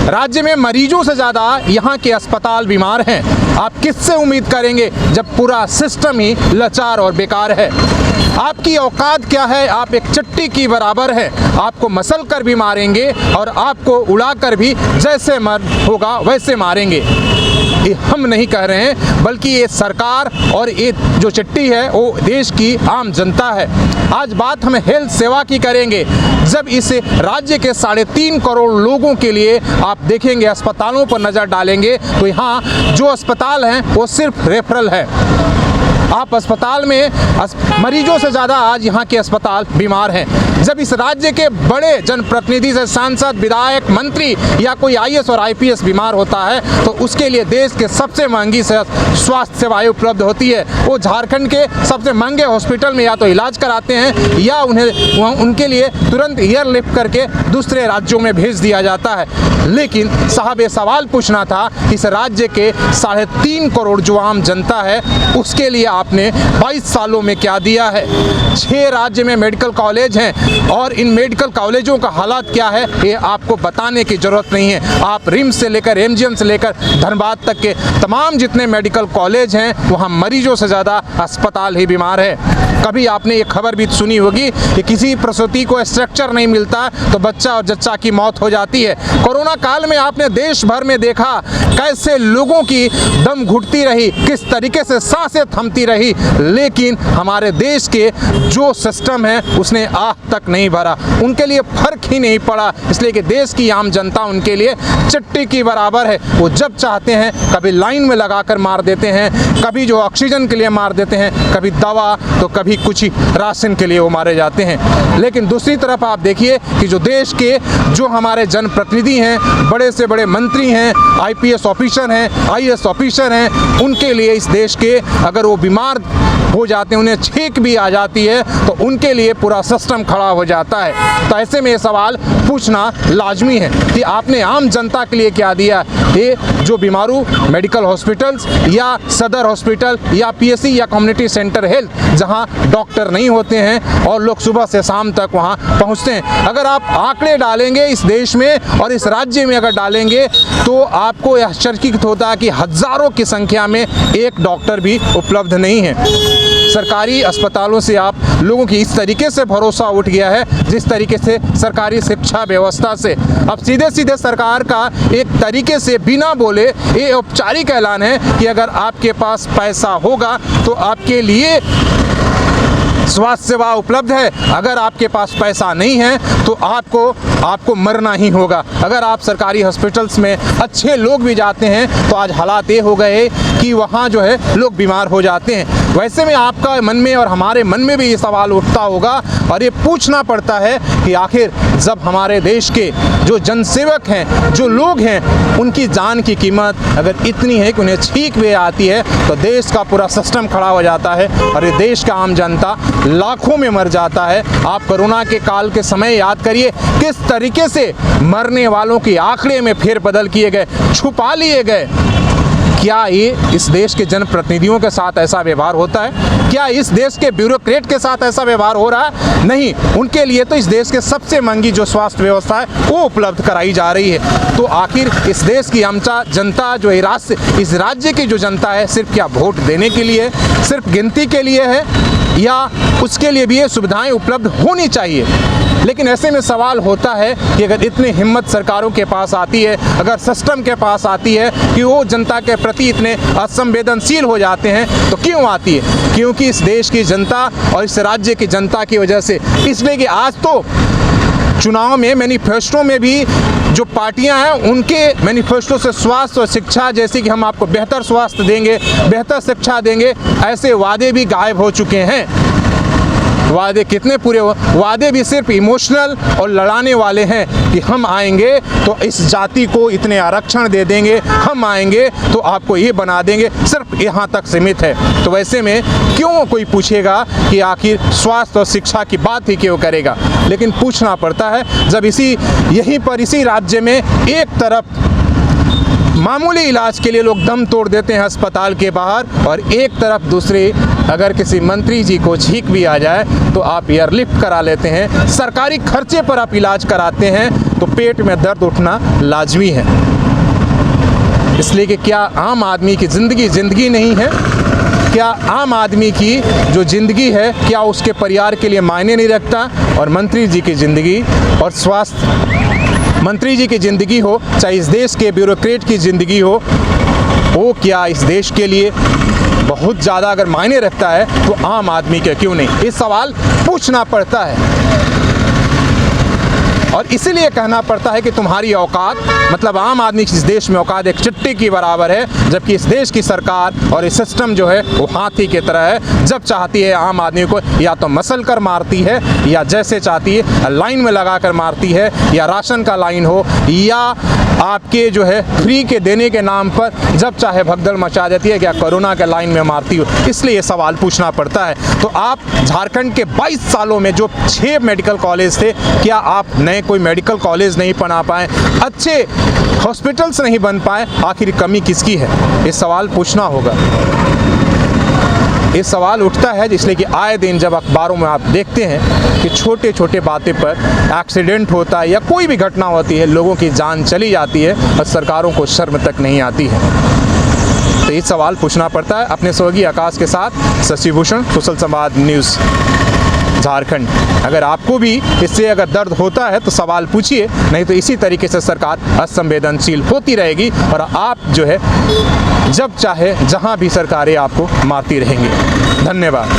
राज्य में मरीजों से ज़्यादा यहाँ के अस्पताल बीमार हैं। आप किससे उम्मीद करेंगे जब पूरा सिस्टम ही लाचार और बेकार है। आपकी औकात क्या है? आप एक चट्टी की बराबर है। आपको मसल कर भी मारेंगे और आपको उड़ाकर भी जैसे मर होगा वैसे मारेंगे। ये हम नहीं कह रहे हैं, बल्कि ये सरकार और ये जो चिट्ठी है वो देश की आम जनता है। आज बात हम हेल्थ सेवा की करेंगे। जब इस राज्य के 3.5 करोड़ लोगों के लिए आप देखेंगे, अस्पतालों पर नज़र डालेंगे, तो यहाँ जो अस्पताल हैं वो सिर्फ रेफरल है। आप अस्पताल में मरीजों से ज़्यादा आज यहाँ के अस्पताल बीमार हैं। जब इस राज्य के बड़े जनप्रतिनिधि से सांसद, विधायक, मंत्री या कोई IAS और IPS बीमार होता है तो उसके लिए देश के सबसे महंगी स्वास्थ्य सेवाएं उपलब्ध होती है। वो झारखंड के सबसे महंगे हॉस्पिटल में या तो इलाज कराते हैं या उनके लिए तुरंत एयरलिफ्ट करके दूसरे राज्यों में भेज दिया जाता है। लेकिन साहब, ये सवाल पूछना था, इस राज्य के 3.5 करोड़ जो आम जनता है उसके लिए आपने 22 सालों में क्या दिया है। 6 राज्य में मेडिकल कॉलेज हैं और इन मेडिकल कॉलेजों का हालात क्या है ये आपको बताने की ज़रूरत नहीं है। आप रिम्स से लेकर MGM से लेकर धनबाद तक के तमाम जितने मेडिकल कॉलेज हैं वहाँ मरीजों से ज़्यादा अस्पताल ही बीमार है। कभी आपने ये खबर भी सुनी होगी कि किसी प्रसूति को स्ट्रक्चर नहीं मिलता तो बच्चा और जच्चा की मौत हो जाती है। कोरोना काल में आपने देश भर में देखा कैसे लोगों की दम घुटती रही, किस तरीके से सांसें थमती रही, लेकिन हमारे देश के जो सिस्टम है उसने आह तक नहीं भरा, उनके लिए फर्क ही नहीं पड़ा। इसलिए कि देश की आम जनता उनके लिए चट्टी की बराबर है। वो जब चाहते हैं कभी लाइन में लगाकर मार देते हैं, कभी जो ऑक्सीजन के लिए मार देते हैं, कभी दवा तो कभी कुछ राशन के लिए वो मारे जाते हैं। लेकिन दूसरी तरफ आप देखिए कि जो देश के जो हमारे जनप्रतिनिधि हैं, बड़े से बड़े मंत्री हैं, IPS ऑफिसर हैं, IAS ऑफिसर हैं, उनके लिए इस देश के अगर वो बीमार हो जाते हैं, उन्हें छींक भी आ जाती है तो उनके लिए पूरा सिस्टम खड़ा हो जाता है। तो ऐसे में ये सवाल पूछना लाजमी है कि आपने आम जनता के लिए क्या दिया। ये जो बीमारू मेडिकल हॉस्पिटल्स या सदर हॉस्पिटल या PSC या कम्युनिटी सेंटर हेल्थ जहां डॉक्टर नहीं होते हैं और लोग सुबह से शाम तक वहां पहुंचते हैं, अगर आप आंकड़े डालेंगे इस देश में और इस राज्य में अगर डालेंगे तो आपको यह आश्चर्यचकित होता है कि हज़ारों की संख्या में एक डॉक्टर भी उपलब्ध नहीं है। सरकारी अस्पतालों से आप लोगों की इस तरीके से भरोसा उठ गया है जिस तरीके से सरकारी शिक्षा व्यवस्था से। अब सीधे सीधे सरकार का एक तरीके से बिना बोले ये औपचारिक ऐलान है कि अगर आपके पास पैसा होगा तो आपके लिए स्वास्थ्य सेवा उपलब्ध है, अगर आपके पास पैसा नहीं है तो आपको मरना ही होगा। अगर आप सरकारी हॉस्पिटल्स में अच्छे लोग भी जाते हैं तो आज हालात ये हो गए कि वहाँ जो है लोग बीमार हो जाते हैं। वैसे में आपका मन में और हमारे मन में भी ये सवाल उठता होगा और ये पूछना पड़ता है कि आखिर जब हमारे देश के जो जनसेवक हैं, जो लोग हैं, उनकी जान की कीमत अगर इतनी है कि उन्हें छींक भी आती है तो देश का पूरा सिस्टम खड़ा हो जाता है और ये देश का आम जनता लाखों में मर जाता है। आप कोरोना के काल के समय याद करिए किस तरीके से मरने वालों के आंकड़े में फेरबदल किए गए, छुपा लिए गए। क्या ये इस देश के जनप्रतिनिधियों के साथ ऐसा व्यवहार होता है? क्या इस देश के ब्यूरोक्रेट के साथ ऐसा व्यवहार हो रहा है? नहीं, उनके लिए तो इस देश के सबसे महंगी जो स्वास्थ्य व्यवस्था है वो उपलब्ध कराई जा रही है। तो आखिर इस देश की जनता जो इस राज्य की जो जनता है सिर्फ क्या वोट देने के लिए, सिर्फ गिनती के लिए है या उसके लिए भी ये सुविधाएं उपलब्ध होनी चाहिए? लेकिन ऐसे में सवाल होता है कि अगर इतनी हिम्मत सरकारों के पास आती है, अगर सिस्टम के पास आती है कि वो जनता के प्रति इतने असंवेदनशील हो जाते हैं तो क्यों आती है? क्योंकि इस देश की जनता और इस राज्य की जनता की वजह से। इसलिए कि आज तो चुनाव में मैनिफेस्टो में भी जो पार्टियां हैं उनके मैनिफेस्टो से स्वास्थ्य और शिक्षा, जैसे कि हम आपको बेहतर स्वास्थ्य देंगे, बेहतर शिक्षा देंगे, ऐसे वादे भी गायब हो चुके हैं। वादे कितने पूरे हो? वादे भी सिर्फ इमोशनल और लड़ाने वाले हैं कि हम आएंगे तो इस जाति को इतने आरक्षण दे देंगे, हम आएंगे तो आपको ये बना देंगे, सिर्फ यहाँ तक सीमित है। तो वैसे में क्यों कोई पूछेगा कि आखिर स्वास्थ्य और शिक्षा की बात ही क्यों करेगा? लेकिन पूछना पड़ता है जब इसी राज्य में एक तरफ मामूली इलाज के लिए लोग दम तोड़ देते हैं अस्पताल के बाहर, और एक तरफ दूसरी अगर किसी मंत्री जी को छींक भी आ जाए तो आप एयरलिफ्ट करा लेते हैं। सरकारी खर्चे पर आप इलाज कराते हैं तो पेट में दर्द उठना लाजमी है। इसलिए कि क्या आम आदमी की ज़िंदगी नहीं है? क्या आम आदमी की जो ज़िंदगी है क्या उसके परिवार के लिए मायने नहीं रखता? और मंत्री जी की ज़िंदगी और स्वास्थ्य मंत्री जी की ज़िंदगी हो, चाहे इस देश के ब्यूरोक्रेट की ज़िंदगी हो, वो क्या इस देश के लिए बहुत ज़्यादा अगर मायने रखता है तो आम आदमी के क्यों नहीं? ये सवाल पूछना पड़ता है। और इसीलिए कहना पड़ता है कि तुम्हारी औकात, मतलब आम आदमी की इस देश में औकात एक चिट्टी की बराबर है, जबकि इस देश की सरकार और इस सिस्टम जो है वो हाथी की तरह है। जब चाहती है आम आदमी को या तो मसल कर मारती है, या जैसे चाहती है लाइन में लगा कर मारती है, या राशन का लाइन हो, या आपके जो है फ्री के देने के नाम पर जब चाहे भगदड़ मचा देती है, क्या कोरोना के लाइन में मारती हो। इसलिए सवाल पूछना पड़ता है। तो आप झारखंड के 22 सालों में जो 6 मेडिकल कॉलेज थे, क्या आप नए कोई मेडिकल कॉलेज नहीं बना पाए, अच्छे हॉस्पिटल्स नहीं बन पाए? आखिर कमी किसकी है? ये सवाल पूछना होगा। ये सवाल उठता है इसलिए कि आए दिन जब अखबारों में आप देखते हैं कि छोटे छोटे बातें पर एक्सीडेंट होता है या कोई भी घटना होती है, लोगों की जान चली जाती है और सरकारों को शर्म तक नहीं आती है। तो ये सवाल पूछना पड़ता है। अपने सहयोगी आकाश के साथ शशि भूषण, कुशल संवाद न्यूज़ झारखंड। अगर आपको भी इससे अगर दर्द होता है तो सवाल पूछिए, नहीं तो इसी तरीके से सरकार असंवेदनशील होती रहेगी और आप जो है जब चाहे जहां भी सरकारें आपको मारती रहेंगी। धन्यवाद।